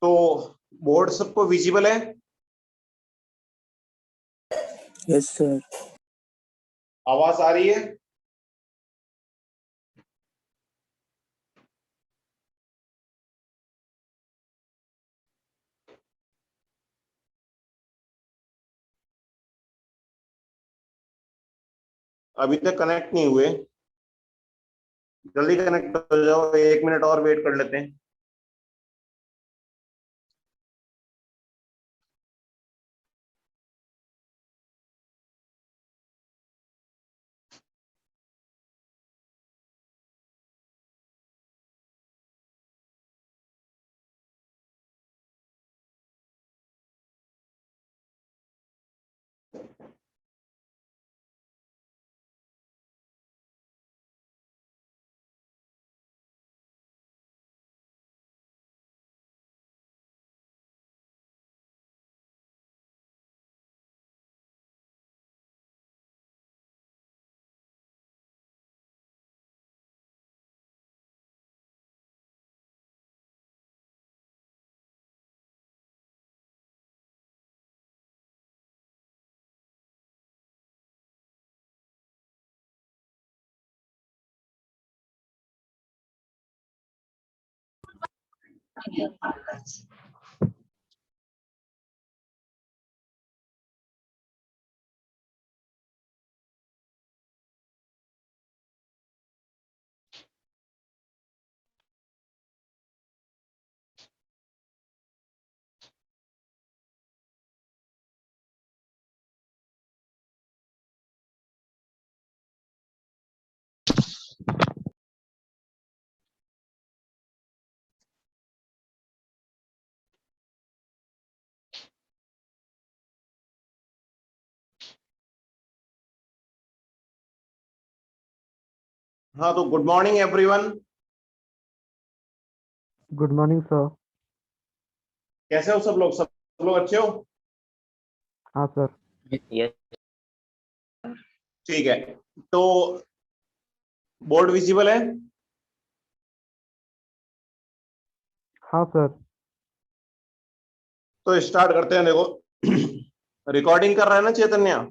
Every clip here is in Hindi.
तो बोर्ड सबको विजिबल है? Yes sir. आवाज आ रही है? अभी तक कनेक्ट नहीं हुए, जल्दी कनेक्ट हो जाओ, 1 मिनट और वेट कर लेते हैं। हाँ, तो good morning everyone. Good morning sir. कैसे हो सब लोग? सब लोग अच्छे हो? हाँ सर। यस। ठीक है, तो बोर्ड विजिबल है? हाँ सर। तो स्टार्ट करते हैं। देखो रिकॉर्डिंग कर रहा है ना चैतन्य?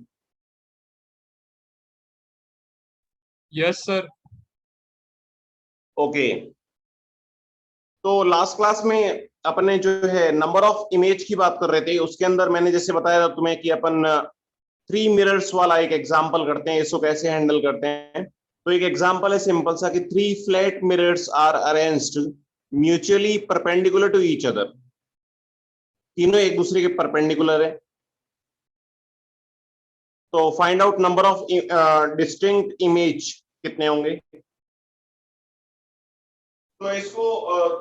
Yes sir. ओके। तो लास्ट क्लास में अपने जो है नंबर ऑफ इमेज की बात कर रहे थे, उसके अंदर मैंने जैसे बताया था तुम्हें कि अपन 3 मिरर्स वाला एक एग्जांपल करते हैं, इसको कैसे हैंडल करते हैं। तो एक एग्जांपल है सिंपल सा कि 3 flat mirrors are arranged mutually perpendicular to each other. तीनों एक दूसरे के परपेंडिकुलर है। तो find out number of distinct image कितने होंगे। तो इसको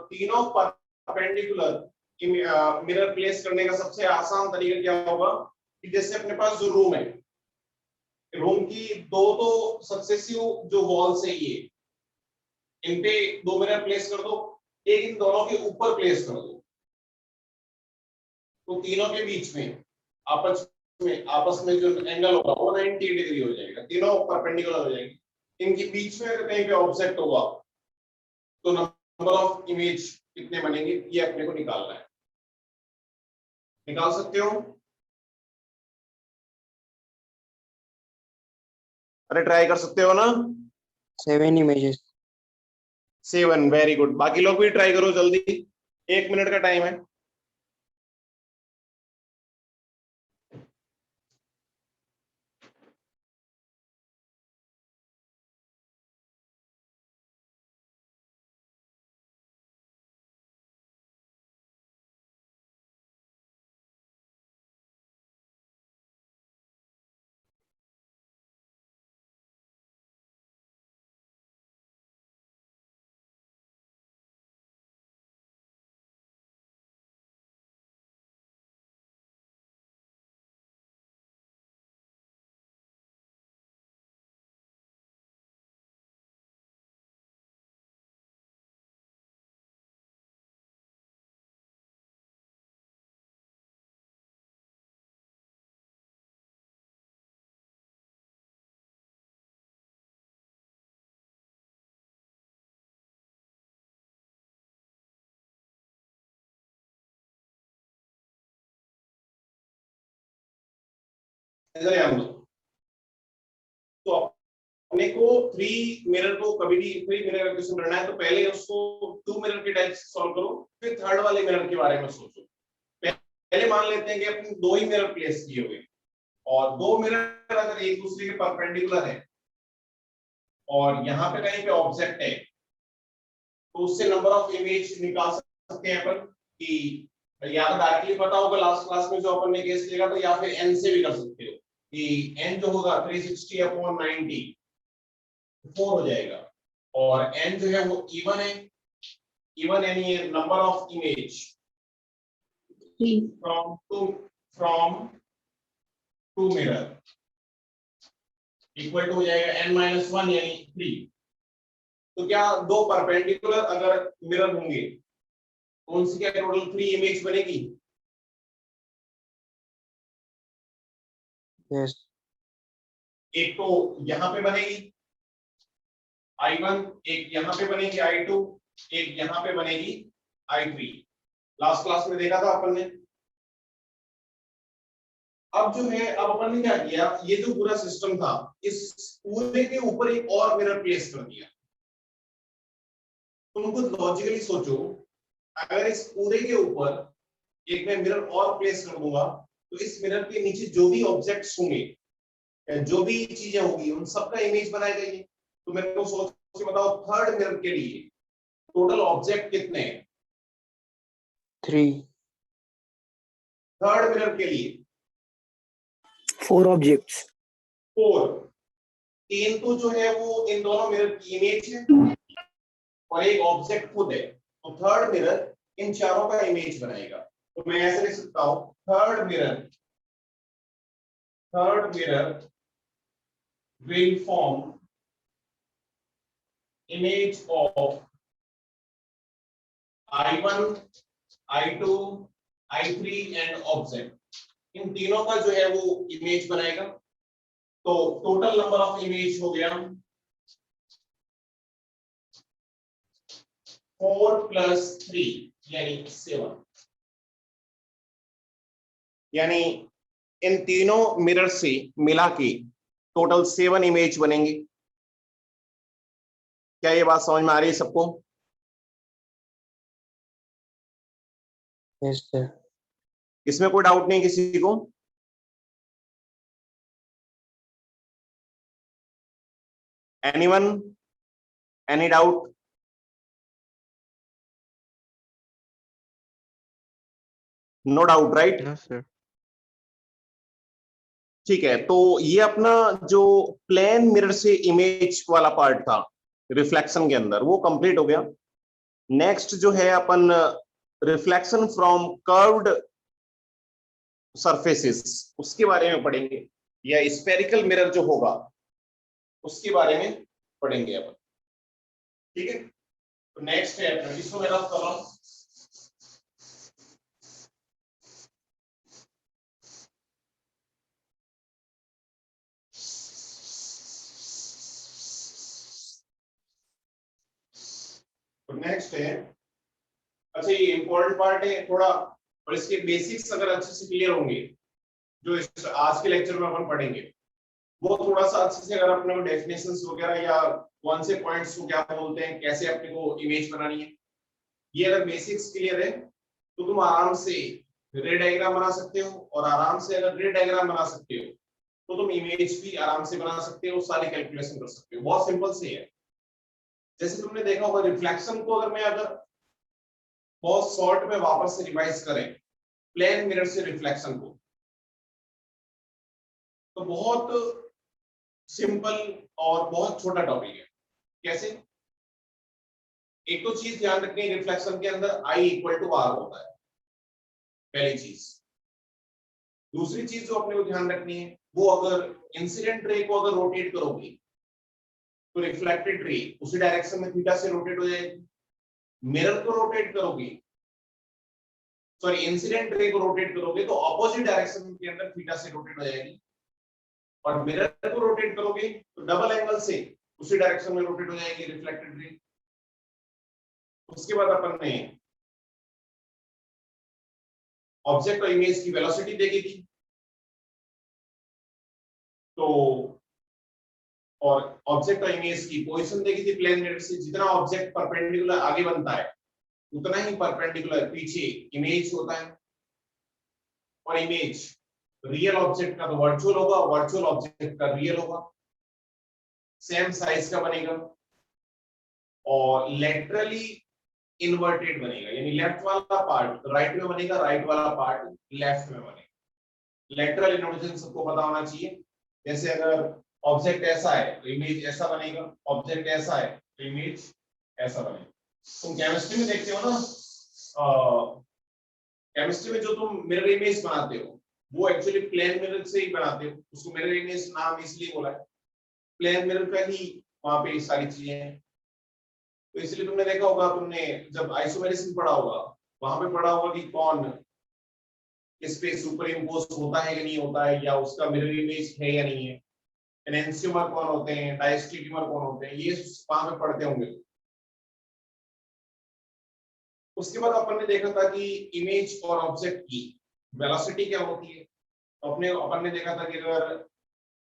तीनों परपेंडिकुलर मिरर प्लेस करने का सबसे आसान तरीका क्या होगा कि जैसे अपने पास जो रूम है, रूम की दो दो सक्सेसिव जो वॉल्स है, ये इन पे 2 मिरर प्लेस कर दो, एक इन दोनों के ऊपर प्लेस कर दो। तो तीनों के बीच में आपस में जो एंगल होगा वो 90 डिग्री हो जाएगा, तीनों परपेंडिकुलर हो जाएंगे। इनके बीच में अगर कहीं पे ऑब्जेक्ट होगा तो नंबर ऑफ इमेज कितने बनेंगे, ये अपने को निकालना है। निकाल सकते हो? अरे ट्राई कर सकते हो ना? 7 images। 7, very good. बाकी लोग भी ट्राई करो जल्दी, 1 मिनट का टाइम है। इधर ध्यान दो। तो अपने को थ्री मिरर को कभी भी थ्री मिरर क्वेश्चन करना है तो पहले उसको टू मिरर के टाइप से सॉल्व करो, फिर थर्ड वाले मिरर के बारे में सोचो। पहले मान लेते हैं कि अपने दो ही मिरर प्लेस किए हुए और दो मिरर अगर एक दूसरे के परपेंडिकुलर है और यहाँ पे कहीं पे ऑब्जेक्ट है तो उससे नंबर ऑफ इमेज निकाल सकते हैं अपन कि या तो डायरेक्टली पता होगा लास्ट क्लास में जो अपन ने केस लिया तो, या फिर एन से भी कर सकते हो कि एन जो होगा 360 अपॉन 90 4 हो जाएगा और एन जो है वो इवन है, इवन यानी number of image from two mirror equal to हो जाएगा n-1 यानी 3। तो क्या दो परपेंडिकुलर अगर मिरर होंगे तो उनसे क्या टोटल 3 इमेज बनेगी? Yes. एक तो यहाँ पे बनेगी I1, एक यहाँ पे बनेगी I2, एक यहाँ पे बनेगी I3। लास्ट क्लास में देखा था अपन ने। अब जो है अब अपन ने क्या किया, ये जो पूरा सिस्टम था इस पूरे के ऊपर एक और मिरर प्लेस कर दिया। तुम खुद लॉजिकली सोचो, अगर इस पूरे के ऊपर एक मैं मिरर और प्लेस कर दूंगा तो इस मिरर के नीचे जो भी ऑब्जेक्ट्स होंगे जो भी चीजें होंगी उन सबका इमेज बनाएगा ये। तो मेरे को सोच के बताओ थर्ड मिरर के लिए टोटल ऑब्जेक्ट कितने हैं? 3. थर्ड मिरर के लिए 4 objects. 4। 3 तो जो है वो इन दोनों मिरर की इमेज है और एक ऑब्जेक्ट खुद है, तो थर्ड मिरर इन चारों का इमेज बनाएगा। तो मैं ऐसे लिख सकता हूं third mirror will form image of I1, I2, I3 and object। इन तीनों का जो है वो इमेज बनाएगा। तो टोटल नंबर ऑफ इमेज हो गया 4 + 3 यानी 7। यानी इन तीनों मिरर से मिला के टोटल 7 इमेज बनेंगे। क्या ये बात समझ में आ रही है सबको? Yes, sir. इसमें कोई डाउट नहीं किसी को? Anyone? Any doubt? No doubt, right? No, sir. ठीक है, तो ये अपना जो प्लेन मिरर से इमेज वाला पार्ट था रिफ्लेक्शन के अंदर वो कंप्लीट हो गया। नेक्स्ट जो है अपन रिफ्लेक्शन फ्रॉम कर्व्ड सरफेसेस उसके बारे में पढ़ेंगे, या स्फेरिकल मिरर जो होगा उसके बारे में पढ़ेंगे अपन। ठीक है, तो नेक्स्ट है इसको मैं रफ कर रहा हूं। तो नेक्स्ट है, अच्छा ये इंपॉर्टेंट पार्ट है थोड़ा, और इसके बेसिक्स अगर अच्छे से क्लियर होंगे जो इस आज के लेक्चर में अपन पढ़ेंगे वो थोड़ा सा अच्छे से, अगर अपने को डेफिनेशंस वगैरह या कौन से पॉइंट्स को क्या बोलते हैं, कैसे अपने को इमेज बनानी है, ये अगर बेसिक्स क्लियर है तो तुम आराम से रे डायग्राम बना सकते हो, और आराम से अगर रे डायग्राम बना सकते हो तो तुम इमेज भी आराम से बना सकते हो, सारी कैलकुलेशन कर सकते हो। बहुत सिंपल से है। जैसे तुमने देखा होगा रिफ्लेक्शन को अगर मैं अगर बहुत शॉर्ट में वापस से रिवाइज करें प्लेन मिरर से रिफ्लेक्शन को, तो बहुत सिंपल और बहुत छोटा टॉपिक है। कैसे? एक तो चीज ध्यान रखनी है, रिफ्लेक्शन के अंदर I = R होता है, पहली चीज। दूसरी चीज जो अपने को ध्यान रखनी है वो अगर इंसिडेंट रे को अगर रोटेट करोगे तो रिफ्लेक्टेड रे उसी डायरेक्शन में थीटा से रोटेट हो जाएगी। मिरर को रोटेट करोगे, सॉरी इंसिडेंट रे को रोटेट करोगे तो ऑपोजिट डायरेक्शन के अंदर थीटा से रोटेट हो जाएगी, और मिरर को रोटेट करोगे तो डबल एंगल से उसी डायरेक्शन में रोटेट हो जाएगी रिफ्लेक्टेड रे। उसके बाद अपन ने ऑब्जेक्ट और इमेज की वेलोसिटी देखी थी, तो और ऑब्जेक्ट और इमेज की पोजीशन देखी थी प्लेन मिरर से, जितना ऑब्जेक्ट परपेंडिकुलर आगे बनता है उतना ही परपेंडिकुलर पीछे इमेज होता है। और इमेज रियल ऑब्जेक्ट का तो वर्चुअल होगा, वर्चुअल ऑब्जेक्ट का रियल होगा, सेम साइज का बनेगा और लेटरली इन्वर्टेड बनेगा, यानी लेफ्ट वाला पार्ट राइट में बनेगा, राइट वाला पार्ट लेफ्ट में बनेगा। लेटरल इन्वर्जन सबको पता होना चाहिए। जैसे अगर ऑब्जेक्ट ऐसा है तो इमेज ऐसा बनेगा, ऑब्जेक्ट ऐसा है तो इमेज ऐसा बनेगा। तुम केमिस्ट्री में देखते हो ना, केमिस्ट्री में जो तुम मिरर इमेज बनाते हो वो एक्चुअली प्लेन मिरर से ही बनाते हो। उसको मिरर इमेज नाम इसलिए बोला है, प्लेन मिरर का ही वहां पे सारी चीजें हैं। तो इसलिए तुमने देखा होगा, तुमने जब आइसोमेरिज्म पढ़ा होगा वहां पे पढ़ा होगा कि कौन इस पे सुपर इम्पोज होता है या नहीं होता है, या उसका मिरर इमेज है या नहीं है, एनेंसियोमर कौन होते हैं, डायस्टेटिमर कौन होते हैं, ये वहां पे पढ़ते होंगे। उसके बाद अपन ने देखा था कि इमेज और ऑब्जेक्ट की वेलोसिटी क्या होती है। तो अपन ने देखा था कि अगर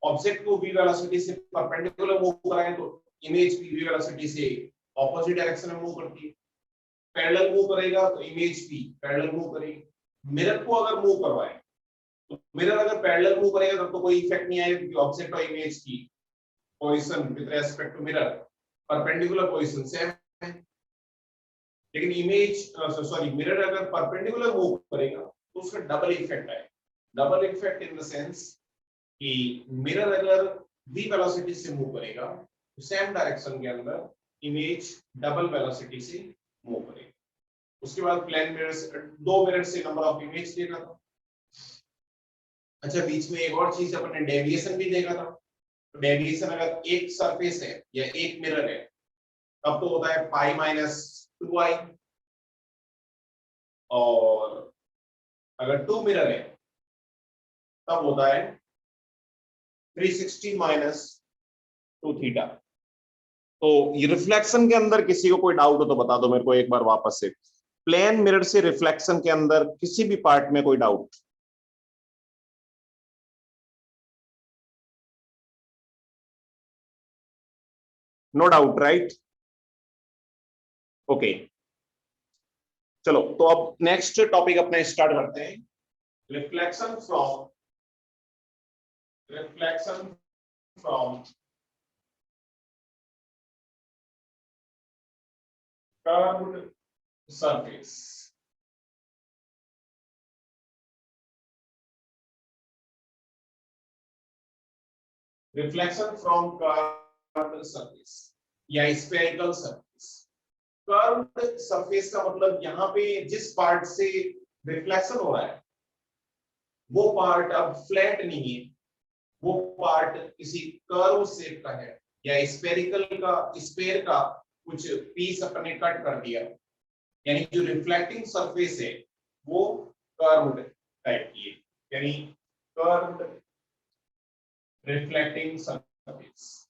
ऑब्जेक्ट को v वेलोसिटी से परपेंडिकुलर मूव कराएं तो इमेज भी v वेलोसिटी से ऑपोजिट डायरेक्शन में मूव करती है। पैरेलल मूव करेगा तो इमेज भी पैरेलल मूव करेगी। मिरर को अगर मूव करवाएं तो मिरर अगर पैरेलल मूव करेगा तब तो कोई इफेक्ट नहीं आएगा, क्योंकि ऑब्जेक्ट और इमेज की position with respect to mirror perpendicular position same है। लेकिन इमेज सॉरी मिरर अगर परपेंडिकुलर मूव करेगा तो उसका डबल इफेक्ट आएगा। Double effect in the sense कि मिरर अगर v वेलोसिटी से मूव करेगा तो सेम डायरेक्शन के अंदर इमेज डबल वेलोसिटी से मूव करेगा। उसके बाद प्लेन मिरर से, दो मिरर से नंबर ऑफ इमेज देखा था। अच्छा, बीच में एक और चीज अपन ने डेविएशन भी देखा था। तो डेविएशन अगर एक सरफेस है या एक मिरर है तब तो होता है पाई माइनस 2i, और अगर टू मिरर है तब होता है 360 माइनस 2 थीटा। तो ये रिफ्लेक्शन के अंदर किसी को कोई डाउट हो तो बता दो मेरे को एक बार वापस से। प्लेन मिरर से रिफ्लेक्शन के अंदर किसी भी पार्ट में कोई doubt? No doubt, right? Okay, चलो तो अब नेक्स्ट टॉपिक अपने स्टार्ट करते हैं। Reflection from curved surface. Reflection from curved surface या स्फेरिकल सरफेस। कर्व्ड सरफेस का मतलब यहाँ पे जिस पार्ट से रिफ्लेक्शन हो रहा है वो पार्ट अब फ्लैट नहीं है, वो पार्ट किसी कर्व शेप का है, या स्फेरिकल का, स्फेयर का कुछ पीस अपने कट कर दिया, यानी जो रिफ्लेक्टिंग सरफेस है वो कर्व्ड टाइप की है, यानी curved reflecting surface.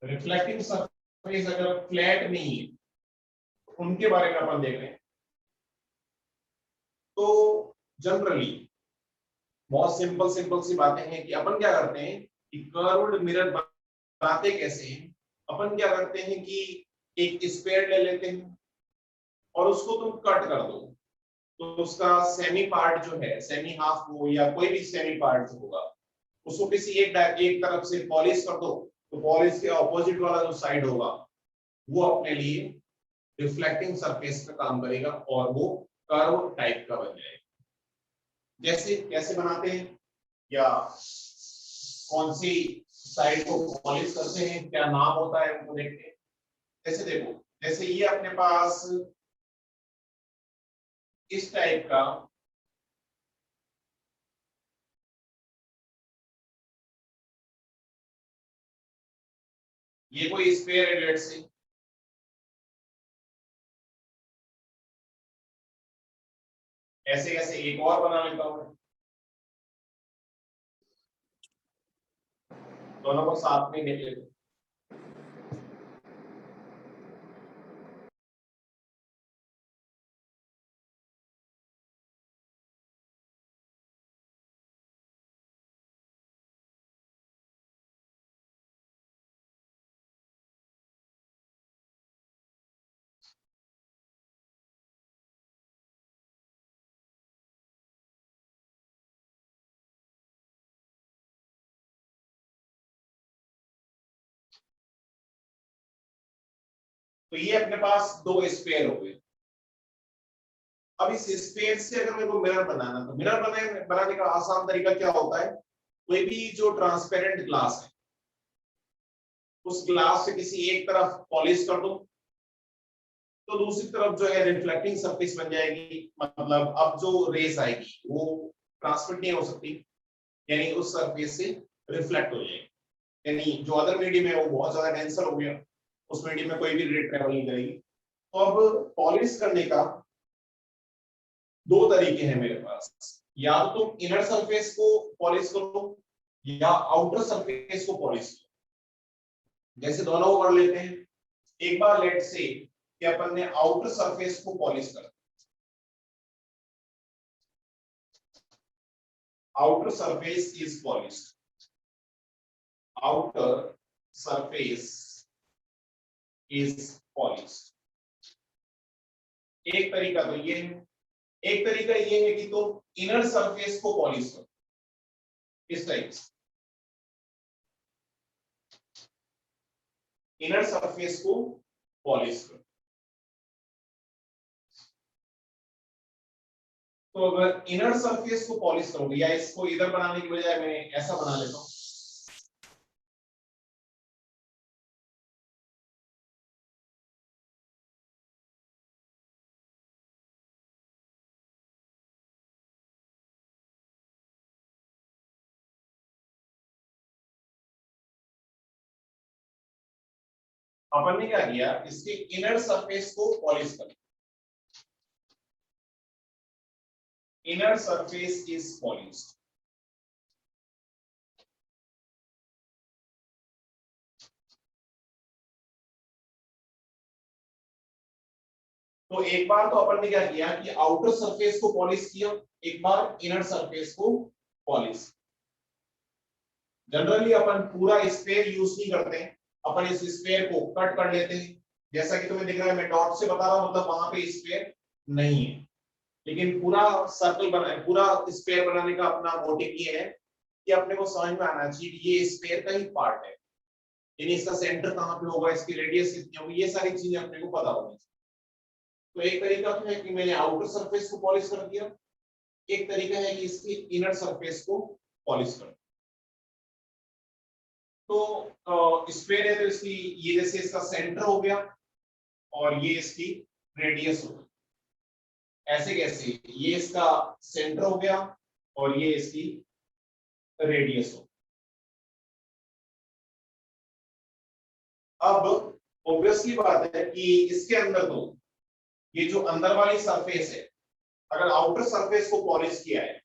Reflecting surface अगर फ्लैट नहीं है उनके बारे में अपन देख रहे हैं। तो जनरली बहुत सिंपल सी बातें हैं कि अपन क्या करते हैं कि कर्व्ड मिरर बनाते कैसे हैं। अपन क्या करते हैं कि एक स्क्वायर ले लेते हैं और उसको तुम कट कर दो, तो उसका सेमी पार्ट जो है, सेमी हाफ हो या कोई भी सेमी पार्ट जो होगा उसको किसी एक तरफ से पॉलिश कर दो, तो पॉलिश के ऑपोजिट वाला जो साइड होगा वो अपने लिए रिफ्लेक्टिंग सरफेस का काम करेगा और वो कर्व टाइप का बन जाएगा। जैसे कैसे बनाते हैं या कौन सी साइड को पॉलिश करते हैं, क्या नाम होता है उनको देखते हैं। जैसे देखो, जैसे ये अपने पास इस टाइप का ये कोई स्क्वायर है, लेट्स से ऐसे ऐसे एक और बना लेता हूं, दोनों को साथ में देख लेते हैं। तो ये अपने पास दो स्फीयर हो गए। अब इस स्फीयर से अगर मेरे को मिरर बनाना, तो मिरर बनाने का आसान तरीका क्या होता है, कोई भी जो ट्रांसपेरेंट ग्लास है उस ग्लास से किसी एक तरफ पॉलिश कर दो, तो दूसरी तरफ जो है रिफ्लेक्टिंग सरफेस बन जाएगी। मतलब अब जो रेस आएगी वो ट्रांसमिट नहीं हो सकती, यानी उस सरफेस से रिफ्लेक्ट हो जाएगी, यानी जो अदर मीडियम है वो बहुत ज्यादा डेंसर हो गया, उस मीडियम में कोई भी रे ट्रेवल नहीं करेगी। तो अब पॉलिश करने का दो तरीके हैं मेरे पास, या तो तुम इनर सरफेस को पॉलिश करो या आउटर सरफेस को पॉलिश करो। जैसे दोनों को कर लेते हैं। एक बार लेट से कि अपन ने आउटर सरफेस को पॉलिश कर, outer surface is polished, outer surface is polished. एक तरीका तो ये है, एक तरीका ये है कि तुम इनर सरफेस को पॉलिश करो इस टाइप से, इनर सरफेस को पॉलिश करो। तो अगर इनर सरफेस को पॉलिश करोगे, या इसको इधर बनाने की बजाय मैं ऐसा बना लेता हूं, अपन ने क्या किया, इसके इनर सरफेस को पॉलिश कर, इनर सरफेस इज पॉलिश्ड। तो एक बार तो अपन ने क्या किया कि आउटर सरफेस को पॉलिश किया, एक बार इनर सरफेस को पॉलिश। जनरली अपन पूरा स्फीयर यूज नहीं करते हैं, अपन इस स्फीयर को कट कर लेते हैं, जैसा कि तुम्हें दिख रहा है मैं डॉट से बता रहा हूं, मतलब वहां पे स्फीयर नहीं है। लेकिन पूरा सर्कल बनाए, पूरा स्फीयर बनाने का अपना मोटिव ये है कि अपने को समझ में आना चाहिए कि ये स्फीयर का ही पार्ट है, यानी इसका सेंटर कहां पे होगा, इसकी रेडियस कितनी होगी, ये सारी चीजें अपने को पता होनी चाहिए। तो एक तरीका तो है कि मैंने आउटर सरफेस को पॉलिश कर दिया, एक तरीका है कि इसकी इनर सरफेस को पॉलिश कर। तो स्फीयर है तो इसकी ये जैसे इसका सेंटर हो गया और ये इसकी रेडियस हो गई, ऐसे कैसे, ये इसका सेंटर हो गया और ये इसकी रेडियस हो। अब ऑब्वियसली बात है कि इसके अंदर तो ये जो अंदर वाली सरफेस है, अगर आउटर सरफेस को पॉलिश किया है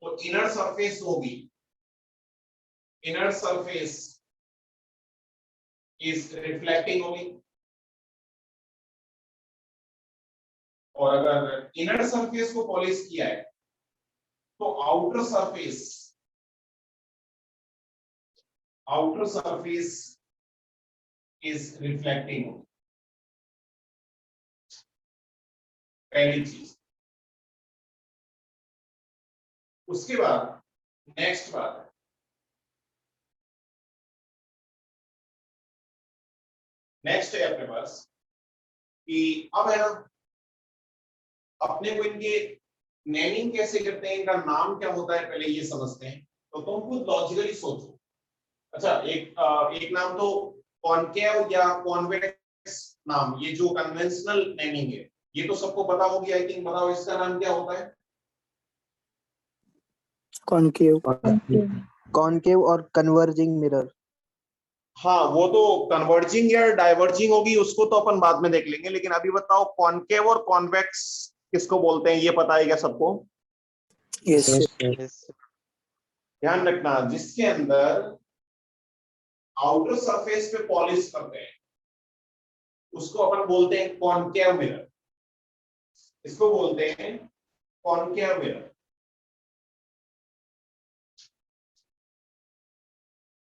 तो इनर सरफेस होगी, इनर सरफेस इज रिफ्लेक्टिंग होगी, और अगर इनर सरफेस को पॉलिश किया है तो आउटर सरफेस इज रिफ्लेक्टिंग होगी। पहली चीज। उसके बाद नेक्स्ट बात है, नेक्स्ट है अपने पास कि अब है ना, अपने को इनके नेमिंग कैसे करते हैं, इनका नाम क्या होता है पहले ये समझते हैं। तो तुम खुद लॉजिकली सोचो। अच्छा, एक नाम तो कॉनकेव या कॉन्वेक्स नाम, ये जो कन्वेंशनल नेमिंग है ये तो सबको पता होगी आई थिंक। बताओ इसका नाम क्या होता है? कॉनकेव। कॉनकेव और कन्वर्जिंग मिरर। हाँ, वो तो कन्वर्जिंग या डाइवर्जिंग होगी, उसको तो अपन बाद में देख लेंगे। लेकिन अभी बताओ कॉनकेव और कॉन्वेक्स किसको बोलते हैं, ये पता है क्या सबको? यस। ध्यान रखना, जिसके अंदर आउटर सरफेस पे पॉलिश करते हैं उसको अपन बोलते हैं कॉनकेव मिरर, इसको बोलते हैं कॉनकेव मिरर।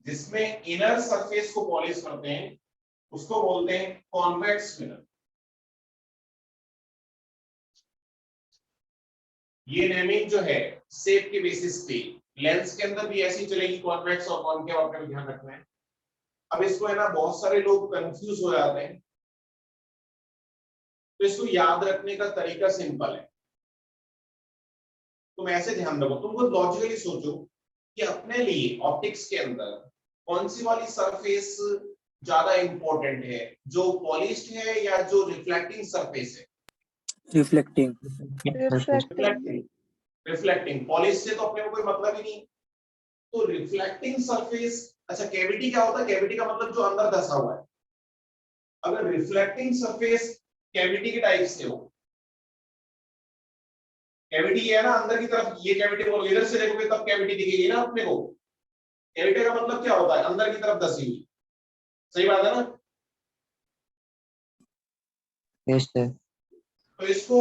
जिसमें इनर सरफेस को पॉलिश करते हैं उसको बोलते हैं कॉन्वेक्स मिरर। ये नेमिंग जो है शेप के बेसिस पे, लेंस के अंदर भी ऐसी चलेगी, कॉन्वेक्स और कॉनकेव, आपका भी ध्यान रखना है। अब इसको है ना बहुत सारे लोग कंफ्यूज हो जाते हैं तो इसको याद रखने का तरीका सिंपल है। तुम ऐसे ध्यान रखो, तुम लॉजिकली सोचो कि अपने लिए ऑप्टिक्स के अंदर कौन सी वाली सरफेस ज्यादा इंपॉर्टेंट है, जो पॉलिश्ड है या जो रिफ्लेक्टिंग सरफेस है? Reflecting. रिफ्लेक्टिंग। रिफ्लेक्टिंग, पॉलिश से तो अपने को कोई मतलब ही नहीं। तो रिफ्लेक्टिंग सरफेस, अच्छा कैविटी क्या होता है? कैविटी का मतलब जो अंदर धंसा हुआ है। अगर रिफ्लेक्टिंग सरफेस कैविटी के टाइप से हो, कैविटी है ना अंदर की तरफ, ये कैविटी को इधर से देखोगे तब कैविटी दिखेगी ना अपने को। कैविटी का मतलब क्या होता है? अंदर की तरफ धसी हुई। सही बात है ना? Yes sir. तो इसको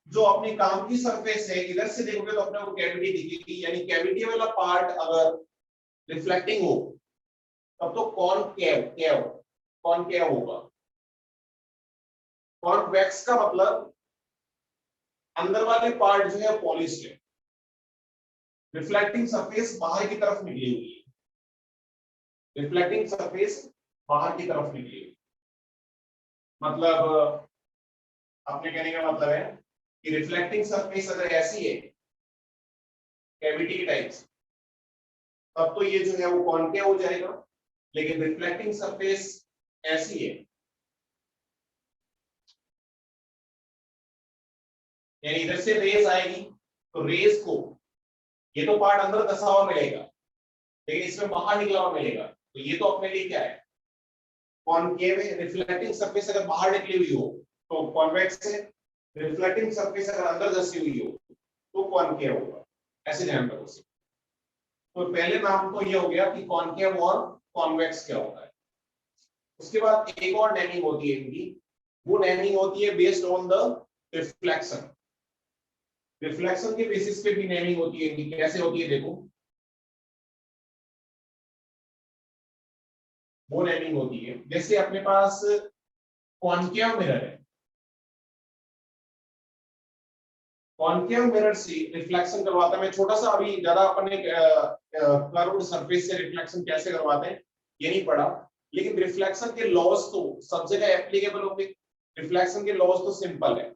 जो अपनी काम की सरफेस है, इधर से देखोगे तो अपने को कैविटी दिखेगी, यानी कैविटी वाला पार्ट अगर रिफ्लेक्टिंग हो तब तो कॉनकेव होगा। कॉन्वेक्स का मतलब अंदर वाले पार्ट जो है पॉलिश्ड है, रिफ्लेक्टिंग सरफेस बाहर की तरफ निकली हुई है। रिफ्लेक्टिंग सरफेस बाहर की तरफ निकली हुई, मतलब अपने कहने का मतलब है कि रिफ्लेक्टिंग सरफेस अगर ऐसी है कैविटी के टाइप से, तब तो ये जो है वो कॉनकेव हो जाएगा। लेकिन रिफ्लेक्टिंग सरफेस ऐसी है, यानी इधर से रेज आएगी तो रेज को ये तो पार्ट अंदर धसा हुआ मिलेगा, लेकिन इसमें बाहर निकला हुआ मिलेगा। तो ये तो अपने लिए क्या है? कॉनकेव है। रिफ्लेक्टिंग सरफेस अगर बाहर निकली हुई हो तो कॉन्वेक्स है। रिफ्लेक्टिंग सरफेस अगर अंदर धसी हुई हो तो कॉनकेव होगा। ऐसे ध्यान रखो। तो पहले नाम तो ये हो गया कि कॉनकेव और कॉन्वेक्स क्या होता है। उसके बाद एक और नेमिंग होती है इनकी, वो नेमिंग होती है based on the reflection. Reflection के बेसिस पे भी नेमिंग होती है इनकी। कैसे होती है देखो, वो नेमिंग होती है जैसे अपने पास कॉनकेव मिरर है, कॉनकेव मिरर से रिफ्लेक्शन करवाता है। मैं छोटा सा अभी ज्यादा अपने कर्व्ड सरफेस से रिफ्लेक्शन कैसे करवाते हैं ये नहीं पढ़ा, लेकिन रिफ्लेक्शन के लॉज तो सब जगह एप्लीकेबल होंगे। रिफ्लेक्शन के लॉज तो सिंपल है।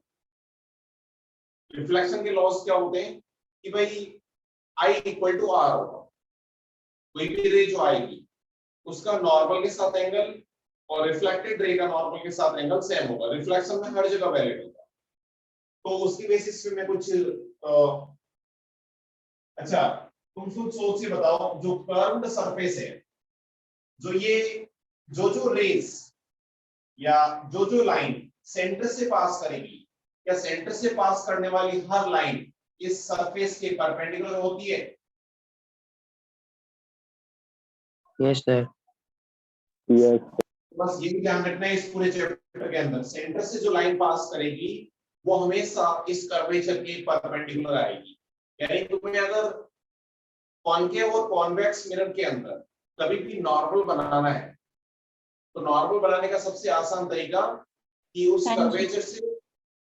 रिफ्लेक्शन के लॉज क्या होते हैं कि भाई आई इक्वल टू आर होगा। कोई भी रे जो आएगी उसका नॉर्मल के साथ एंगल और रिफ्लेक्टेड रे का नॉर्मल के साथ एंगल सेम होगा। रिफ्लेक्शन में हर जगह वैलिड होगा। तो उसकी बेसिस पे मैं कुछ अच्छा तुम खुद सोच के बताओ, जो कर्व्ड सरफेस है, जो ये जो रेस या जो लाइन सेंटर से पास करेगी या सेंटर से पास करने वाली हर लाइन इस सरफेस के परपेंडिकुलर होती है। Yes sir. बस ये भी ध्यान रखना है इस पूरे चैप्टर के अंदर, सेंटर से जो लाइन पास करेगी वो हमेशा इस कर्वेचर के परपेंडिकुलर आएगी। यानी तुम्हें अगर कॉनकेव और कॉन्वेक्स मिरर के अंदर कभी भी नॉर्मल बनाना है तो नॉर्मल बनाने का सबसे आसान तरीका कि उस कर्वेचर से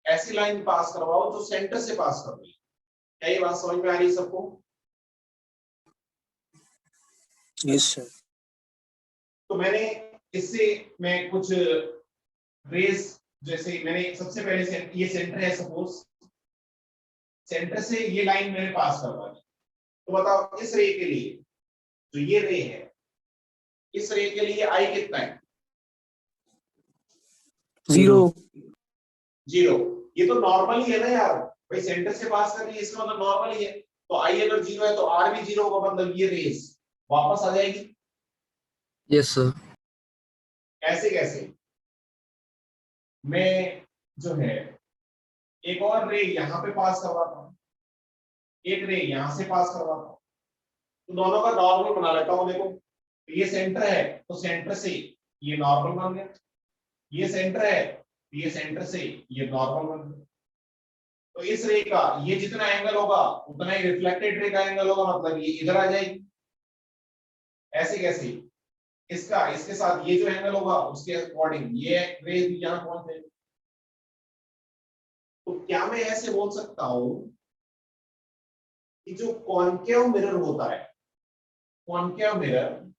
ऐसी लाइन पास करवाओ जो सेंटर से पास कर रही है। क्या ये बात समझ में आ रही है सबको? Yes, sir. तो मैंने इससे मैं कुछ रेस, जैसे मैंने सबसे पहले से ये सेंटर है, सपोज सेंटर से ये लाइन मैंने पास करवा दी। तो बताओ इस रे के लिए, जो ये रे है, इस रे के लिए आई कितना है? 0. 0। ये तो नॉर्मल ही है ना यार, भाई सेंटर से पास कर रही है इसका मतलब नॉर्मल ही है। तो आई अगर 0 है तो आर भी 0 होगा, मतलब ये रेस वापस आ जाएगी। Yes, sir. ऐसे कैसे? मैं जो है एक और रे यहाँ पे पास करवाता हूँ, एक रे यहाँ से पास करवाता हूँ, तो दोनों का नॉर्मल बना लेता हूँ। देखो ये सेंटर है तो सेंटर से ये नॉर्मल बन गया, ये सेंटर है तो ये सेंटर से ये नॉर्मल बन गया। तो इस रे का ये जितना एंगल होगा उतना ही रिफ्लेक्टेड रे का एंगल होगा, मतलब ये इधर आ जाएगी। ऐसे कैसे? इसका इसके साथ ये जो एंगल होगा उसके अकॉर्डिंग ये रे भी यहाँ पहुंच जाएगी। तो क्या मैं ऐसे बोल सकता हूं कि जो कॉनकेव मिरर होता है, कॉनकेव मिरर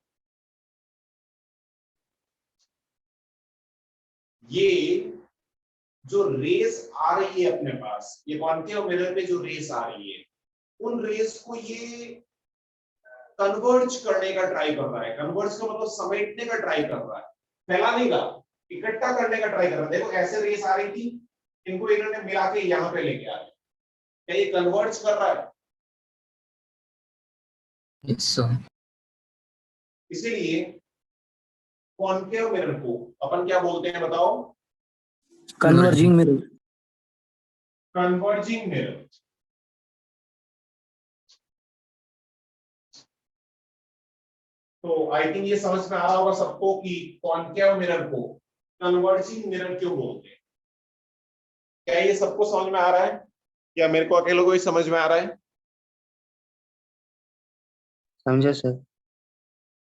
ये जो रेस आ रही है अपने पास, ये कॉन्केव मिरर पे जो रेस आ रही है, उन रेस को ये कन्वर्ज करने का ट्राई कर रहा है। कन्वर्ज का मतलब समेटने का ट्राई कर रहा है, फैलाने का, इकट्ठा करने का ट्राई कर रहा है। देखो ऐसे रेस आ रही थी, इनको इन्होंने मिला के यहाँ पे लेके आ गए। क्या ये कन्वर्ज कर रहा है? Yes, sir. इसीलिए कॉन्केव मिरर को अपन क्या बोलते हैं बताओ? Converging mirror. Converging mirror. तो आई थिंक ये समझ में आ रहा होगा सबको कि कॉन्केव मिरर को कन्वर्जिंग मिरर क्यों बोलते हैं। क्या ये सबको समझ में आ रहा है या मेरे को अकेले को ही समझ में आ रहा है? समझे सर।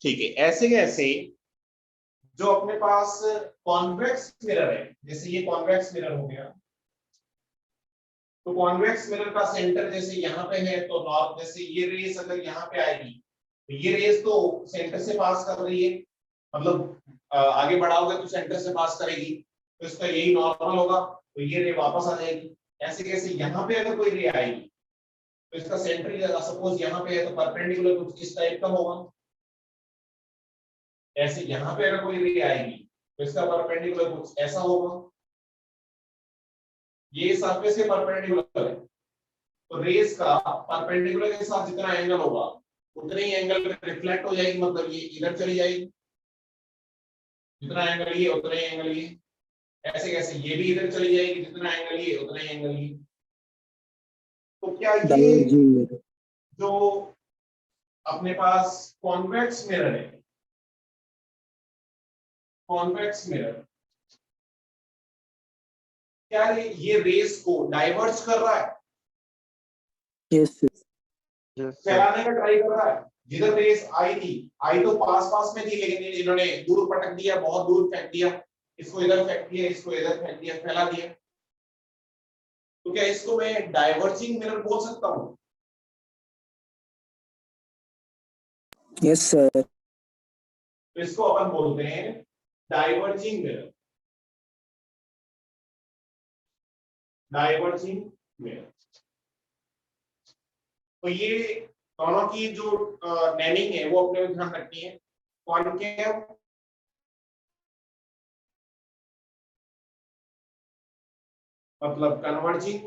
ठीक है। ऐसे कैसे जो अपने पास कॉन्वेक्स मिरर है, जैसे ये कॉन्वेक्स मिरर हो गया, तो कॉन्वेक्स मिरर का सेंटर जैसे यहाँ पे है, तो नॉर्थ जैसे ये रेस अगर यहाँ पे आएगी तो ये रेस तो सेंटर से पास कर रही है, मतलब आगे बढ़ाओगे तो सेंटर से पास करेगी, तो इसका यही नॉर्मल होगा, तो ये रे वापस आ जाएगी। ऐसे कैसे यहाँ पे अगर कोई रे आएगी तो इसका सेंटर सपोज यहाँ पे है तो परपेंडिकुलर कुछ इस टाइप का होगा। ऐसे यहाँ पे अगर कोई रे आएगी तो इसका परपेंडिकुलर कुछ ऐसा होगा। ये सरफेस के परपेंडिकुलर है, तो रेस का परपेंडिकुलर के साथ जितना एंगल होगा उतने ही एंगल पे रिफ्लेक्ट हो जाएगी, मतलब ये इधर चली जाएगी। जितना एंगल ये उतना ही एंगल ये, ऐसे कैसे ये भी इधर चली जाएगी, जितना एंगल ये उतना ही एंगल ये। तो क्या ये Diverging mirror. जो अपने पास कॉन्वेक्स मिरर है, कॉन्वेक्स मिरर, क्या ये रेस को डाइवर्ज कर रहा है, Yes, sir. फैलाने का ट्राई कर रहा है? जिधर रेस आई थी, आई तो पास पास में थी, लेकिन इन्होंने दूर पटक दिया, बहुत दूर फेंक दिया, इसको इधर फेंक दिया, इसको इधर फेंक दिया, फैला दिया। तो क्या इसको मैं डाइवर्जिंग मिरर बोल सकता हूं? Yes, sir. तो इसको अपन बोलते हैं डाइवर्जिंग मिरर। Diverging mirror. तो ये दोनों की जो नेमिंग है वो अपने ध्यान रखनी है। कॉन्केव मतलब कन्वर्जिंग,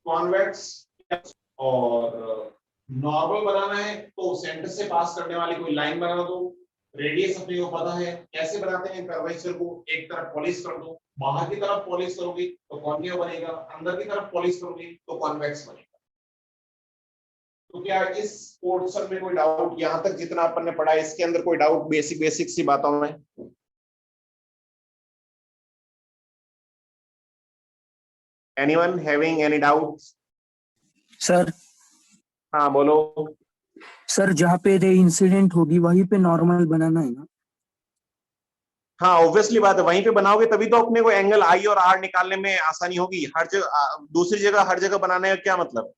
कॉन्वेक्स, और नॉर्मल बनाना है तो सेंटर से पास करने वाली कोई लाइन बना दो। रेडियस अपने को पता है कैसे बनाते हैं, कर्वेचर को एक तरफ पॉलिश कर दो, बाहर की तरफ पॉलिश करोगे तो कॉन्केव बनेगा, अंदर की तरफ पॉलिश करोगे तो कॉन्वेक्स बनेगा। तो क्या इस पोर्शन में कोई डाउट, यहां तक जितना अपन ने पढ़ा इसके अंदर कोई डाउट, बेसिक बेसिक सी बातों में? Anyone having any doubts? Sir, हाँ बोलो। सर जहाँ पे रे इंसिडेंट होगी वहीं पे नॉर्मल बनाना है ना? हाँ ऑब्वियसली बात है, वहीं पे बनाओगे तभी तो अपने को एंगल आई और आर निकालने में आसानी होगी। हर जगह दूसरी जगह हर जगह बनाने का क्या मतलब?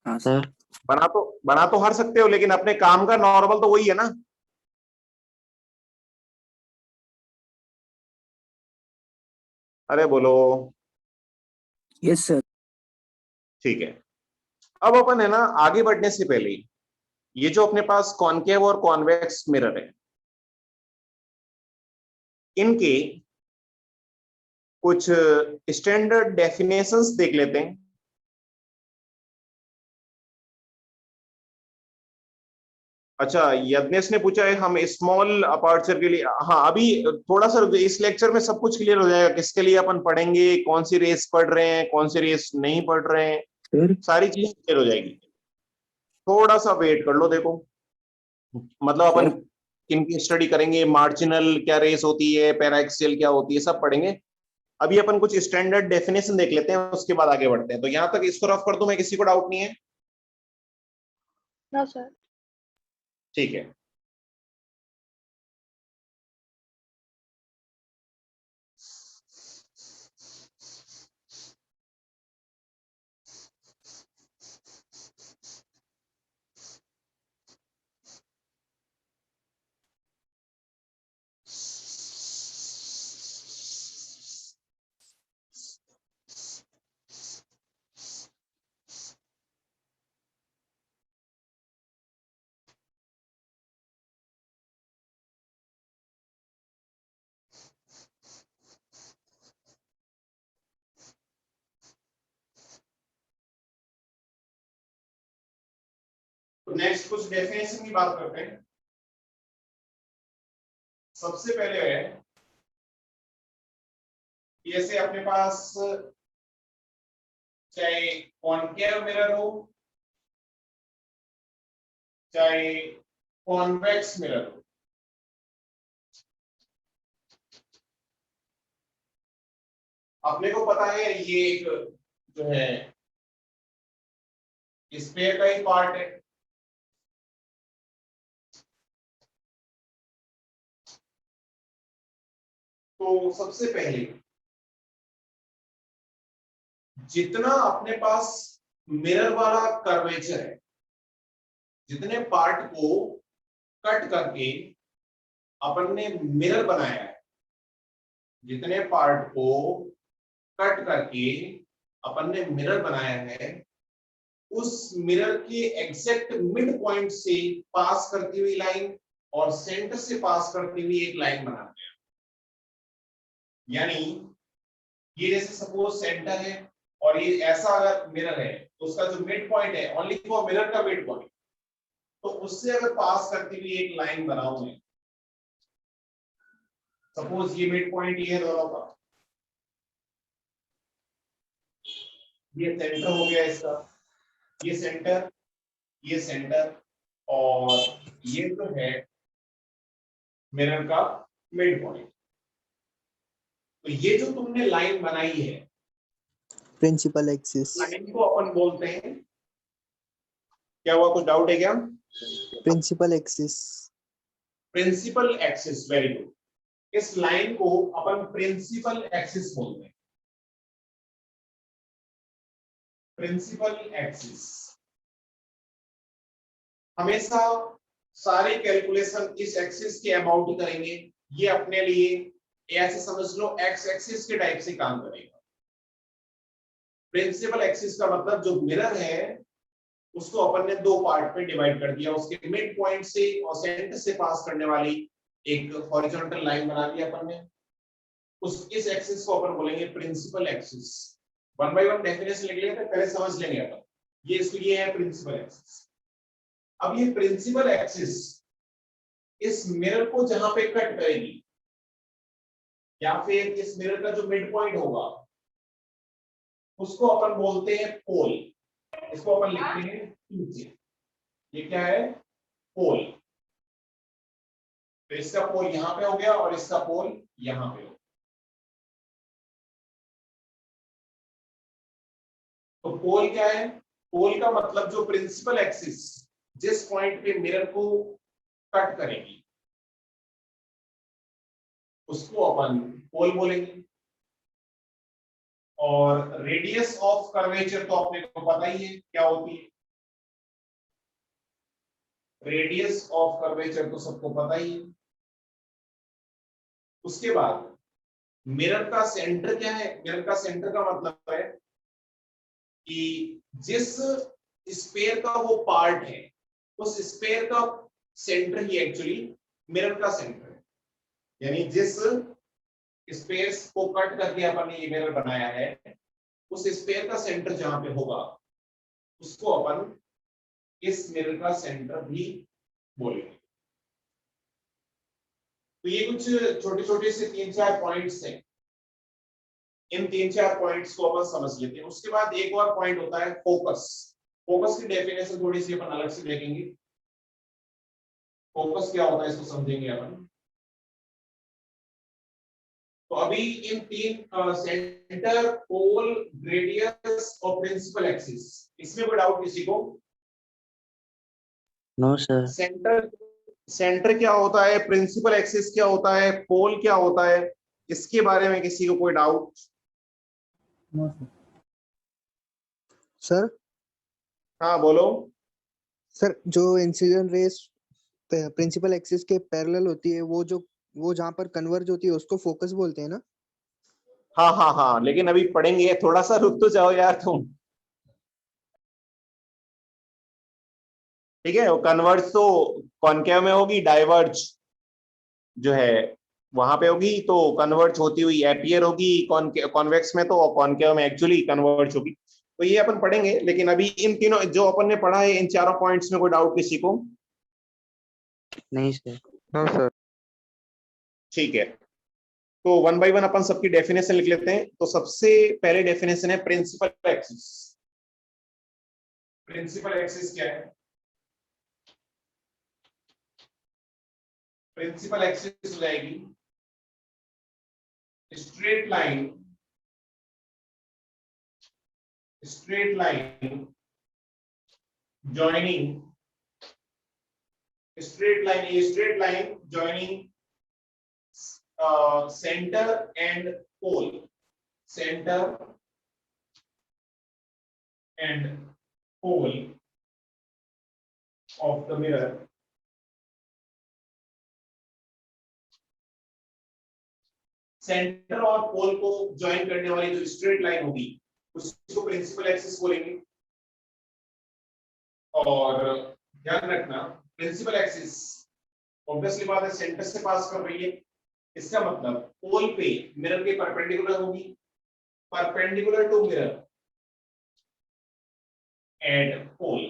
हाँ सर। सर बना तो हर सकते हो, लेकिन अपने काम का नॉर्मल तो वही है ना। अरे बोलो। Yes sir. ठीक है। अब अपन है ना आगे बढ़ने से पहले ये जो अपने पास कॉन्केव और कॉन्वेक्स मिरर है, इनके कुछ स्टैंडर्ड डेफिनेशंस देख लेते हैं। अच्छा यज्ञेश ने पूछा है हम स्मॉल अपर्चर के लिए, हाँ अभी थोड़ा सा इस लेक्चर में सब कुछ क्लियर हो जाएगा, किसके लिए अपन पढ़ेंगे, कौन सी रेस पढ़ रहे हैं, कौन सी रेस नहीं पढ़ रहे हैं, सर, सारी चीज क्लियर हो जाएगी। थोड़ा सा वेट कर लो। देखो मतलब अपन सर। किनकी स्टडी करेंगे, मार्जिनल क्या रेस होती है, पैराक्सियल क्या होती है, सब पढ़ेंगे। अभी अपन कुछ स्टैंडर्ड डेफिनेशन देख लेते हैं, उसके बाद आगे बढ़ते हैं। तो यहां तक इसको रफ कर दूं मैं, किसी को डाउट नहीं है? No sir. ठीक है। तो नेक्स्ट कुछ डेफिनेशन की बात करते हैं। सबसे पहले है जैसे अपने पास चाहे कॉनकेव मिरर हो चाहे कॉन्वेक्स मिरर हो, अपने को पता है ये एक जो है स्फीयर का ही पार्ट है। तो सबसे पहले जितना अपने पास मिरर वाला कर्वेचर है, जितने पार्ट को कट करके अपन ने मिरर बनाया है, जितने पार्ट को कट करके अपन ने मिरर बनाया है, उस मिरर के एग्जैक्ट मिड पॉइंट से पास करती हुई लाइन और सेंटर से पास करती हुई एक लाइन बनाते हैं। यानी ये जैसे सपोज सेंटर है और ये ऐसा अगर मिरर है तो उसका जो मिड पॉइंट है ओनली फॉर मिरर का मिड पॉइंट, तो उससे अगर पास करती हुई एक लाइन बनाऊं मैं, सपोज ये मिड पॉइंट ये है दोनों का, ये सेंटर हो गया इसका, ये सेंटर और ये तो है मिरर का मिड पॉइंट। तो ये जो तुमने लाइन बनाई है, प्रिंसिपल एक्सिस, लाइन को अपन बोलते हैं, क्या हुआ, कुछ डाउट है क्या? Principal axis, principal axis, very good. इस लाइन को अपन प्रिंसिपल एक्सिस बोलते हैं, प्रिंसिपल एक्सिस। हमेशा सारे कैलकुलेशन इस एक्सिस के अबाउट ही करेंगे। ये अपने लिए ऐसे समझ लो एक्स एक्सिस के टाइप से काम करेगा। प्रिंसिपल एक्सिस का मतलब जो मिरर है उसको अपन ने दो पार्ट में डिवाइड कर दिया, उसके मिड पॉइंट से और सेंटर से पास करने वाली एक हॉरिजॉन्टल लाइन बना दी अपन ने। इस एक्सिस को अपन बोलेंगे principal axis. One by one definition लिख लेते हैं, पहले समझ लेंगे अपन। ये है प्रिंसिपल एक्सिस। अब ये प्रिंसिपल एक्सिस इस मिरर को जहां पे कट करेगी या फिर इस मिरर का जो मिड पॉइंट होगा उसको अपन बोलते हैं पोल। इसको अपन लिखते हैं पीछे। ये क्या है? पोल। तो इसका पोल यहां पे हो गया और इसका पोल यहां पे हो गया। तो पोल क्या है? पोल का मतलब जो प्रिंसिपल एक्सिस जिस पॉइंट पे मिरर को कट करेगी उसको अपन पोल बोलेंगे। और रेडियस ऑफ कर्वेचर तो अपने को पता ही है क्या होती है। रेडियस ऑफ कर्वेचर तो सबको पता ही है। उसके बाद मिरर का सेंटर क्या है? मिरर का सेंटर का मतलब है कि जिस स्फीयर का वो पार्ट है उस स्फीयर का सेंटर ही एक्चुअली मिरर का सेंटर है। यानी जिस स्फीयर को कट करके अपन ने ये मिरर बनाया है उस स्फीयर का सेंटर जहां पे होगा उसको अपन इस मिरर का सेंटर भी बोलेंगे। तो ये कुछ छोटे छोटे से 3-4 पॉइंट्स हैं। इन 3-4 पॉइंट्स को अपन समझ लेते हैं। उसके बाद एक और पॉइंट होता है फोकस। फोकस की डेफिनेशन थोड़ी सी अपन अलग से देखेंगे। फोकस क्या होता है इसको समझेंगे अपन। तो अभी इन तीन सेंटर, पोल, रेडियस और प्रिंसिपल एक्सिस, इसमें कोई डाउट किसी को? नो सर, सेंटर क्या होता है, प्रिंसिपल एक्सिस क्या होता है, पोल क्या होता है, इसके बारे में किसी को कोई डाउट? सर। हाँ बोलो। सर जो इंसिडेंट रेस प्रिंसिपल एक्सिस के पैरेलल होती है वो जहां पर कन्वर्ज होती है उसको फोकस बोलते हैं ना? हाँ हाँ हाँ, लेकिन अभी पढ़ेंगे, थोड़ा सा रुक तो जाओ यार तुम। ठीक है, वो कन्वर्ज तो कॉनकेव में होगी, डाइवर्ज जो है वहां पे होगी। तो कन्वर्ज होती हुई एपियर होगी कॉन्वेक्स में, तो कॉनकेव में एक्चुअली कन्वर्ज होगी। तो ये अपन पढ़ेंगे, लेकिन अभी इन तीनों जो अपन ने पढ़ा है इन चारों पॉइंट्स में कोई डाउट किसी को? नहीं सर। No sir. ठीक है, तो वन बाय वन अपन सबकी डेफिनेशन लिख लेते हैं। तो सबसे पहले डेफिनेशन है प्रिंसिपल एक्सिस। प्रिंसिपल एक्सिस क्या है? प्रिंसिपल एक्सिस हो जाएगी straight line, straight line joining, straight line joining center and pole, center and pole of the mirror. Centre और पोल को ज्वाइन करने वाली जो स्ट्रेट लाइन होगी उसको प्रिंसिपल एक्सिस बोलेंगे। और ध्यान रखना प्रिंसिपल एक्सिस ऑब्वियसली बात है सेंटर से पास कर रही है, इसका मतलब पोल पे मिरर के परपेंडिकुलर होगी, perpendicular to mirror and pole.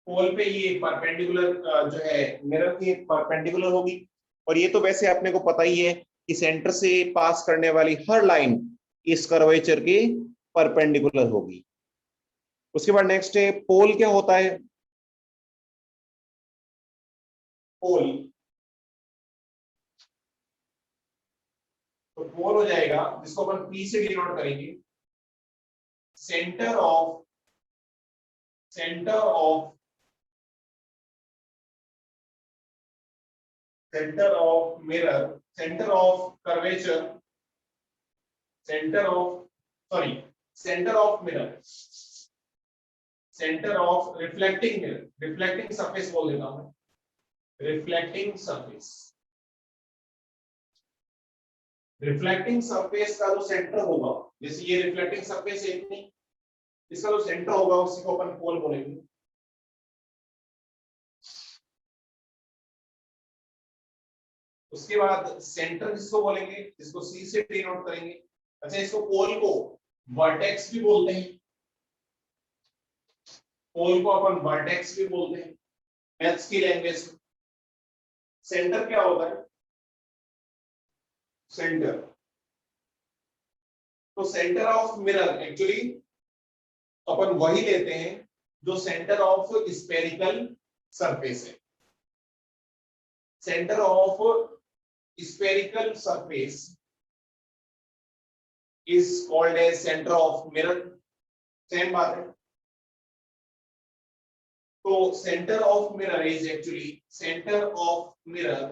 पोल पे ये परपेंडिकुलर जो है मिरर के परपेंडिकुलर होगी। और ये तो वैसे अपने को पता ही है कि सेंटर से पास करने वाली हर लाइन इस कर्वेचर के परपेंडिकुलर होगी। उसके बाद नेक्स्ट है पोल। क्या होता है पोल? तो पोल हो जाएगा जिसको अपन P से डिनोट करेंगे, centre of mirror, centre of curvature, centre of mirror, centre of reflecting mirror, reflecting surface बोल देता हूं, रिफ्लेक्टिंग सरफेस। रिफ्लेक्टिंग सरफेस का जो सेंटर होगा, जैसे ये रिफ्लेक्टिंग सरफेस है इतनी, इसका जो सेंटर होगा उसी को अपन पोल बोलेंगे। उसके बाद सेंटर जिसको बोलेंगे, जिसको सी से डिनोट करेंगे। अच्छा, इसको पोल को वर्टेक्स भी बोलते हैं, पोल को अपन वर्टेक्स भी बोलते हैं मैथ्स की लैंग्वेज में। सेंटर क्या होता है? सेंटर, तो सेंटर ऑफ मिरर एक्चुअली अपन वही लेते हैं जो सेंटर ऑफ स्फेरिकल सरफेस है। Centre of spherical surface is called as center of mirror। Same बात है। तो center of mirror is actually center of mirror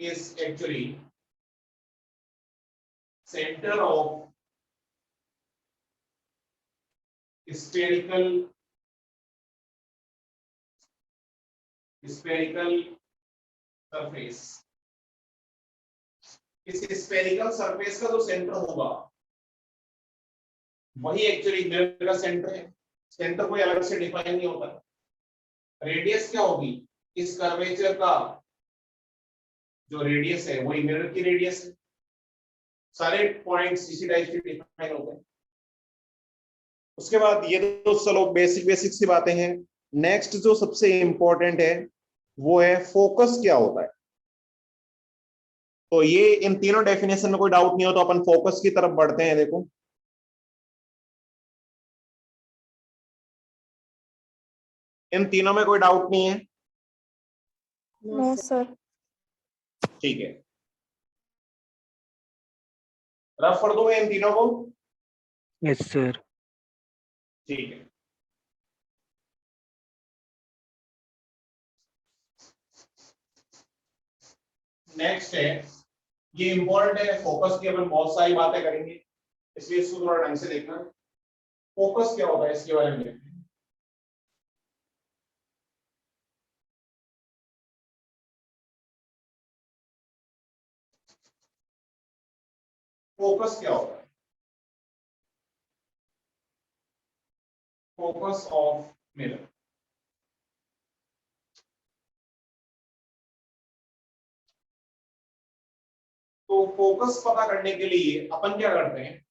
is actually center of spherical surface. इस स्फेरिकल सरफेस का जो सेंटर होगा वही एक्चुअली मिरर का सेंटर है। सेंटर कोई अलग से डिफाइन नहीं होता। रेडियस क्या होगी? इस कर्वेचर का जो रेडियस है वही मिरर की रेडियस है। सारे पॉइंट्स इसी टाइप से डिफाइन होते हैं। उसके बाद ये तो चलो बेसिक सी बातें हैं। नेक्स्ट जो सबसे इंपॉर्टेंट है वो है फोकस क्या होता है। तो ये इन तीनों डेफिनेशन में कोई डाउट नहीं हो तो अपन फोकस की तरफ बढ़ते हैं। देखो इन तीनों में कोई डाउट नहीं है? No sir. ठीक है, रफ कर दूं मैं इन तीनों को? Yes sir. ठीक है, नेक्स्ट है, ये इंपॉर्टेंट है। फोकस की अपन बहुत सारी बातें करेंगे इसलिए इसको थोड़ा ढंग से देखना। फोकस क्या होता है इसके बारे में देखते हैं। फोकस क्या होता है? Focus of mirror. तो फोकस पता करने के लिए अपन क्या करते हैं,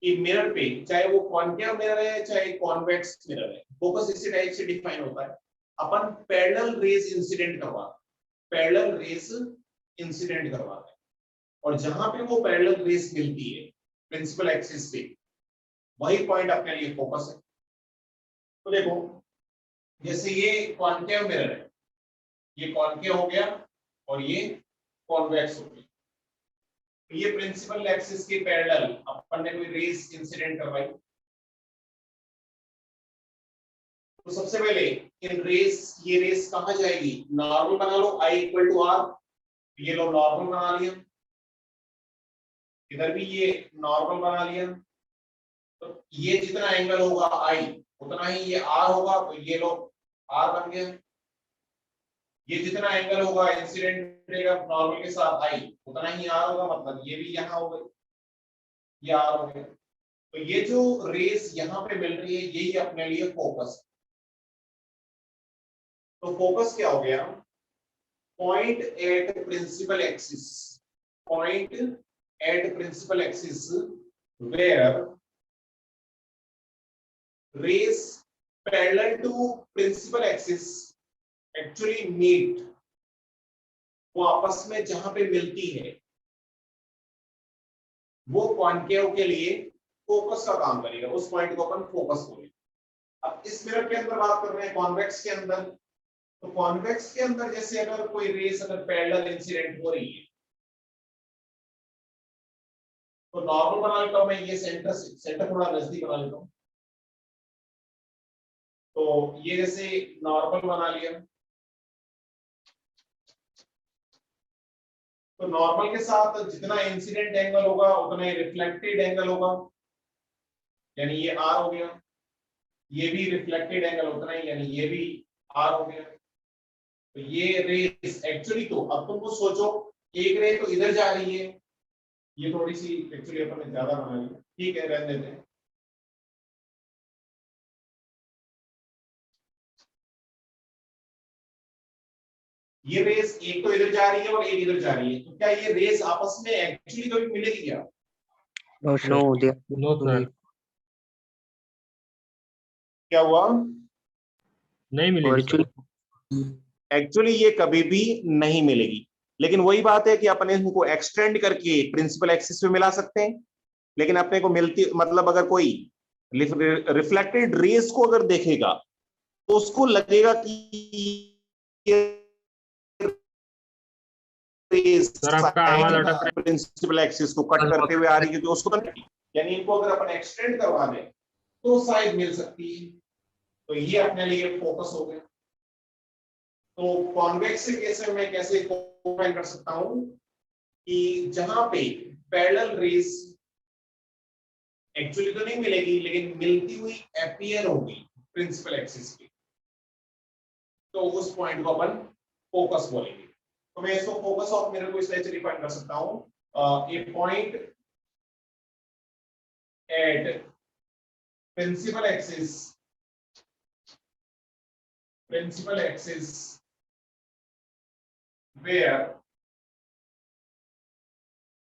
कि मिरर पे चाहे वो कॉन्केव मिरर है चाहे कॉन्वेक्स मिरर है, फोकस इसी टाइप से डिफाइन होता है। अपन पैरेलल रेज इंसिडेंट करवाते, पैरेलल रेज इंसिडेंट करवाते हैं, और जहां पे वो पैरेलल रेज मिलती है प्रिंसिपल एक्सिस पे, वही पॉइंट अपने लिए फोकस है। तो देखो जैसे ये कॉन्केव मिरर है, ये कॉन्केव हो गया और ये कॉन्वेक्स हो गया, ये प्रिंसिपल एक्सिस के पैरेलल अपन ने कोई रेज इंसिडेंट करवाई। तो सबसे पहले इन रेस, ये रेस कहां जाएगी, नॉर्मल बना लो I इक्वल टू R, ये लो नॉर्मल बना लिया, इधर भी ये नॉर्मल बना लिया, तो ये जितना एंगल होगा I उतना ही ये R होगा, तो ये लो R बन गया। ये जितना एंगल होगा इंसिडेंट नॉर्मल के साथ I उतना ही R होगा, मतलब ये भी यहाँ हो गई, ये R हो गया। तो ये जो रेस यहाँ पे मिल रही है यही अपने लिए फोकस है। तो फोकस क्या हो गया, point at principal axis, point at principal axis where rays parallel to principal axis actually meet, वो आपस में जहां पे मिलती है वो कॉन्केव के लिए फोकस का काम करेगा, उस पॉइंट को अपन फोकस बोलेंगे। अब इस मिरर के अंदर बात कर रहे हैं कॉन्वेक्स के अंदर, तो कॉन्वेक्स के अंदर जैसे अगर कोई रेस अगर पैरेलल इंसिडेंट हो रही है तो नॉर्मल बना लेता हूं मैं, ये सेंटर से, सेंटर थोड़ा नजदीक बना लेता हूं, तो ये जैसे नॉर्मल बना लिया, तो नॉर्मल के साथ जितना इंसिडेंट एंगल होगा उतना ही रिफ्लेक्टेड एंगल होगा, यानी ये R हो गया, ये भी रिफ्लेक्टेड एंगल उतना ही, यानी ये भी R हो गया। तो ये रेस एक्चुअली, तो अब तुमको सोचो एक रे तो इधर जा रही है, ये थोड़ी सी एक्चुअली अपन ने ज्यादा बना ली, ठीक है रहने देते हैं। ये रेस एक तो इधर जा रही है और एक इधर जा रही है, तो क्या ये रेस आपस में एक्चुअली कभी मिलेगी क्या? No, they are No, sir. क्या हुआ? नहीं मिलेगी सर। virtually एक्चुअली ये कभी भी नहीं मिलेगी, लेकिन वही बात है कि अपन इनको एक्सटेंड करके प्रिंसिपल एक्सिस पे मिला सकते हैं, लेकिन अपने को मिलती, मतलब अगर कोई रिफ्लेक्टेड रेस को अगर देखेगा तो उसको लगेगा कि सर आपका आवाज अटक रहा है। प्रिंसिपल एक्सिस को कट करते हुए आ रही है, क्योंकि उसको तो नहीं, यानी इनको अगर अपन एक्सटेंड करवा दें तो शायद मिल सकती है। तो ये अपने लिए फोकस हो गया। तो कॉन्वेक्स केस में मैं कैसे फाइंड कर सकता हूं कि जहां पे पैरेलल रेस एक्चुअली तो नहीं मिलेगी लेकिन मिलती हुई अपीयर होगी प्रिंसिपल एक्सिस पे, तो उस पॉइंट को अपन फोकस बोलेंगे। तो मैं इसको फोकस ऑफ मिरर को इस तरह से डिफाइन कर सकता हूं, a point at principal axis where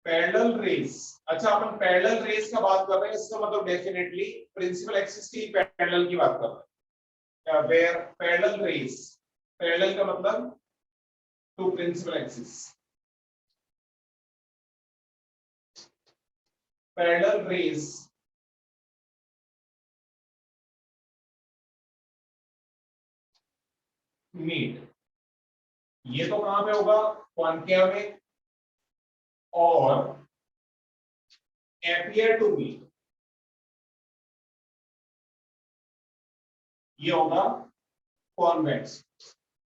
parallel rays, अच्छा अपन पैरेलल रेस का बात कर रहे हैं, इसका मतलब डेफिनेटली प्रिंसिपल एक्सिस की पैरेलल की बात कर रहे हैं, where पैरेलल रेस, पैरेलल का मतलब to principal axis, parallel rays meet, ये तो कहां पे होगा, कॉन्केव में, और appear to be ये होगा कॉन्वेक्स,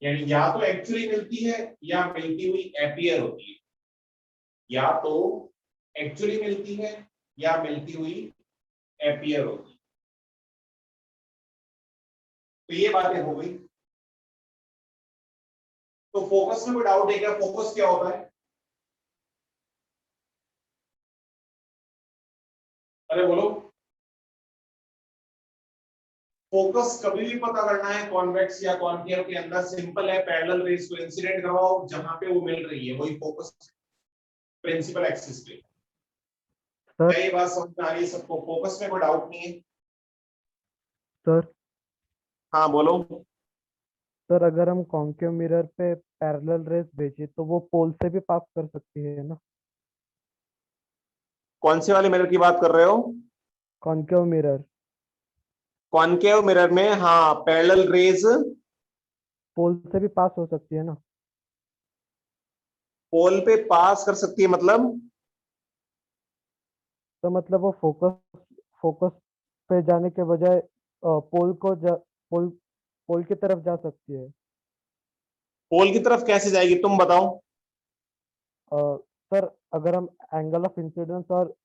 यानी या तो एक्चुअली मिलती है या मिलती हुई appear होती है, या तो एक्चुअली मिलती है या मिलती हुई appear होती है। तो ये बातें हो गई। तो फोकस में कोई डाउट है क्या, फोकस क्या होता है? अरे बोलो। फोकस कभी भी पता करना है कॉन्वेक्स या कॉन्केव के अंदर, सिंपल है, पैरेलल रेस को इंसिडेंट करवाओ जहां पे वो मिल रही है, वही फोकस प्रिंसिपल एक्सिस पे। सर क्या ये बात समझ में आ रही है सबको? फोकस में कोई डाउट नहीं है? सर हाँ बोलो। सर अगर हम कॉन्केव मिरर पे पैरेलल रेस भेजें तो वो पोल से भी पास कर सकती है ना? कौन से वाले मिरर की बात कर रहे हो? कॉन्केव मिरर कॉनकेव मिरर में हाँ पैरेलल रेज पोल से भी पास हो सकती है ना? पोल पे पास कर सकती है मतलब? तो मतलब वो फोकस फोकस पे जाने के बजाय पोल पोल की तरफ जा सकती है। पोल की तरफ कैसे जाएगी तुम बताओ? अ, सर अगर हम एंगल ऑफ इंसिडेंस और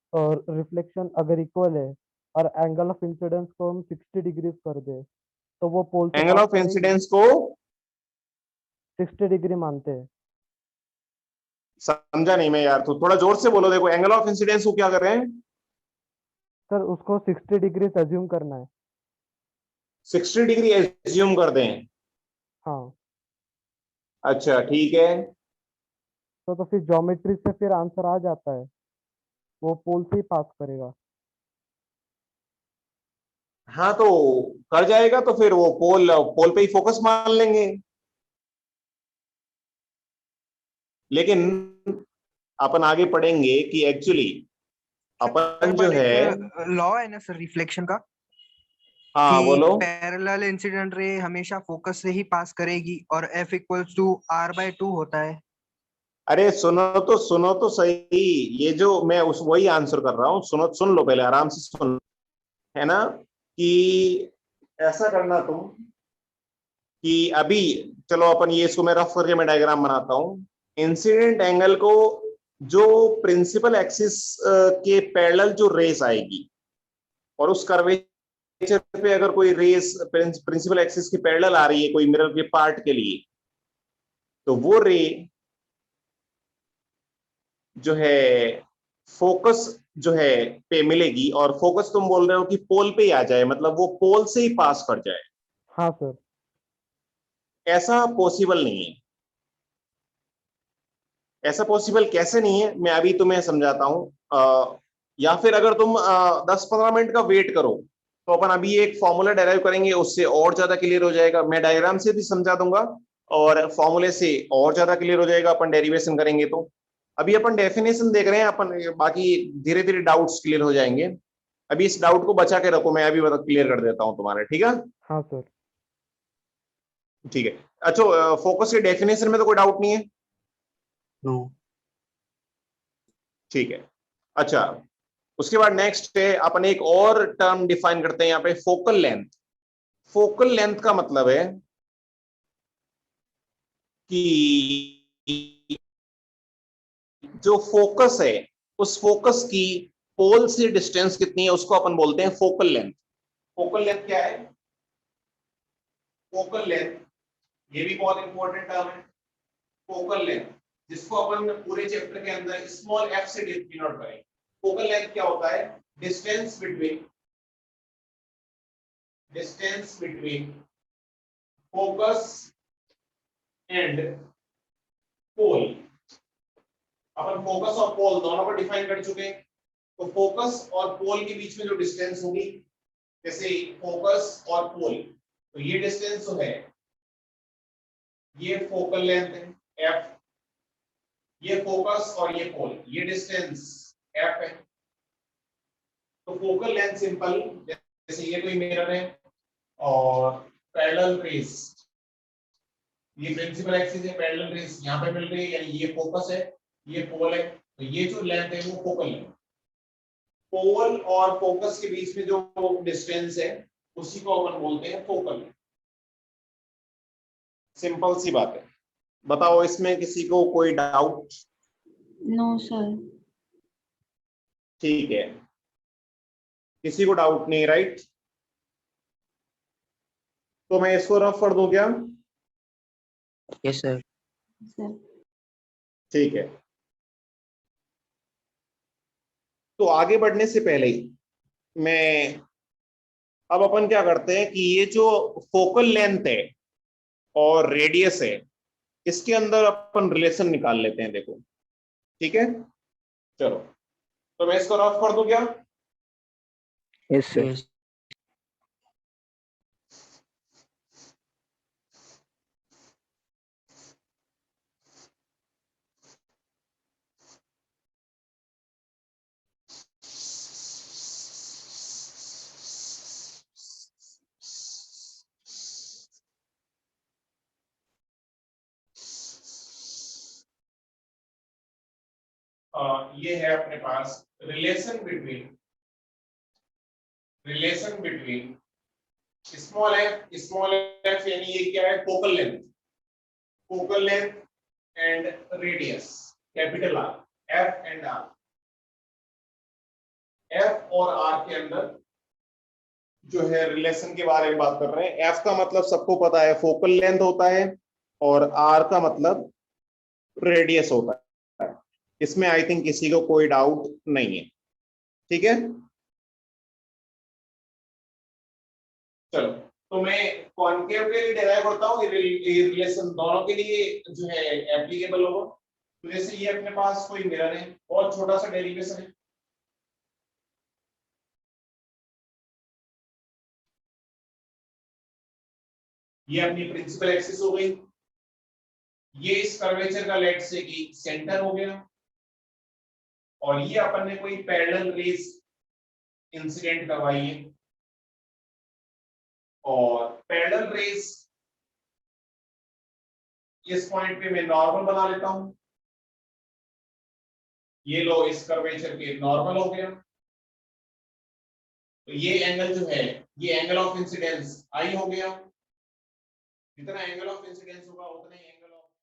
रिफ्लेक्शन अगर इक्वल है और एंगल ऑफ इंसिडेंस को हम 60 डिग्रीज कर दे तो वो पोल से एंगल पास ऑफ करेगी। इंसिडेंस को 60 डिग्री मानते हैं। समझा नहीं मैं यार, तो थोड़ा जोर से बोलो। देखो एंगल ऑफ इंसिडेंस को क्या कर रहे हैं? सर उसको 60 डिग्री अज्यूम करना है। 60 डिग्री एज्यूम कर दें? हाँ अच्छा ठीक है। तो फिर ज्योमेट्री से फिर आंसर आ जाता है, वो पोल से ही पास करेगा। हाँ तो कर जाएगा तो फिर वो पोल पोल पे ही फोकस मान लेंगे। लेकिन अपन आगे पढ़ेंगे कि एक्चुअली अपन जो है, लॉ है ना सर रिफ्लेक्शन का, हाँ कि बोलो। पैरेलल इंसिडेंट रे हमेशा फोकस से ही पास करेगी और F इक्वल्स टू R/2 होता है। अरे सुनो तो सही। ये जो मैं उस वही आंसर कर रहा हूँ, सुनो सुन लो पहले, आराम से सुन। है ना कि ऐसा करना तुम कि अभी चलो अपन ये, इसको मैं रफ करके मैं डायग्राम बनाता हूँ। इंसिडेंट एंगल को जो प्रिंसिपल एक्सिस के पैरेलल जो रेस आएगी, और उस कर्वेचर पे अगर कोई रेस प्रिंसिपल एक्सिस के पैरेलल आ रही है कोई मिरर के पार्ट के लिए, तो वो रे जो है फोकस जो है पे मिलेगी। और फोकस तुम बोल रहे हो कि पोल पे ही आ जाए, मतलब वो पोल से ही पास कर जाए। हाँ सर। ऐसा पॉसिबल नहीं है। ऐसा पॉसिबल कैसे नहीं है मैं अभी तुम्हें समझाता हूं। या फिर अगर तुम 10-15 मिनट का वेट करो तो अपन अभी एक फॉर्मूला डेराइव करेंगे, उससे और ज्यादा क्लियर हो जाएगा। मैं डायग्राम से भी समझा दूंगा और फॉर्मूले से और ज्यादा क्लियर हो जाएगा अपन डेरिवेशन करेंगे तो। अभी अपन डेफिनेशन देख रहे हैं अपन, बाकी धीरे धीरे डाउट्स क्लियर हो जाएंगे। अभी इस डाउट को बचा के रखो, मैं अभी क्लियर कर देता हूं तुम्हारे, ठीक है? हाँ सर। ठीक है। अच्छा, फोकस के डेफिनेशन में तो कोई डाउट नहीं है? नो। ठीक है। अच्छा, उसके बाद नेक्स्ट है अपन एक और टर्म डिफाइन करते हैं यहाँ पे, फोकल लेंथ। फोकल लेंथ का मतलब है कि जो फोकस है उस फोकस की पोल से डिस्टेंस कितनी है उसको अपन बोलते हैं फोकल लेंथ। फोकल लेंथ क्या है? फोकल लेंथ, ये भी बहुत इंपॉर्टेंट टर्म है। फोकल लेंथ, जिसको अपन पूरे चैप्टर के अंदर स्मॉल एफ से डिनोट करें। फोकल लेंथ क्या होता है? Distance between focus and pole. अपन फोकस और पोल दोनों को डिफाइन कर चुके हैं। तो फोकस और पोल के बीच में जो डिस्टेंस होगी, जैसे फोकस और पोल, तो ये डिस्टेंस जो है ये फोकल लेंथ है एफ। ये फोकस और ये पोल, ये डिस्टेंस एफ है। तो फोकल लेंथ सिंपल, जैसे ये कोई मिरर है और पैरेलल रेस, ये प्रिंसिपल एक्सिस है, पैरेलल रेस यहाँ पे मिल रही है, यानी ये फोकस है, ये पोल है, तो ये जो लेंथ है वो फोकल लेंथ। पोल और फोकस के बीच में जो डिस्टेंस है उसी को अपन बोलते हैं फोकल लेंथ। सिंपल सी बात है। बताओ इसमें किसी को कोई डाउट? No sir. ठीक है, किसी को डाउट नहीं, राइट? तो मैं इसको रफ कर दूं क्या? Yes sir. सर ठीक है। तो आगे बढ़ने से पहले ही मैं, अब अपन क्या करते हैं कि ये जो फोकल लेंथ है और रेडियस है, इसके अंदर अपन रिलेशन निकाल लेते हैं। देखो, ठीक है, चलो। तो मैं इसको रफ कर दूं क्या? Yes sir. Yes. ये है अपने पास रिलेशन बिटवीन स्मॉल एफ यानी ये क्या है, focal length and radius capital R, F and R, F और आर के अंदर जो है रिलेशन के बारे में बात कर रहे हैं। एफ का मतलब सबको पता है फोकल लेंथ होता है और आर का मतलब रेडियस होता है। इसमें आई थिंक किसी को कोई डाउट नहीं है, ठीक है। चलो, तो मैं कॉनकेव के लिए डिराइव करता हूँ, ये रिलेशन दोनों के लिए जो है एप्लीकेबल होगा। तो जैसे ये अपने पास कोई मिरर है, बहुत छोटा सा डेरिवेशन है, ये अपनी प्रिंसिपल एक्सिस हो गई, ये इस कर्वेचर का लेट से कि सेंटर हो गया, और ये अपन ने कोई पैरेलल रेज इंसिडेंट करवाई है, और पैरेलल रेज इस पॉइंट पे मैं नॉर्मल बना लेता हूं, ये लो इस कर्वेचर के नॉर्मल हो गया। तो ये एंगल जो है, ये एंगल ऑफ इंसिडेंस आई हो गया, जितना एंगल ऑफ इंसिडेंस होगा उतना ही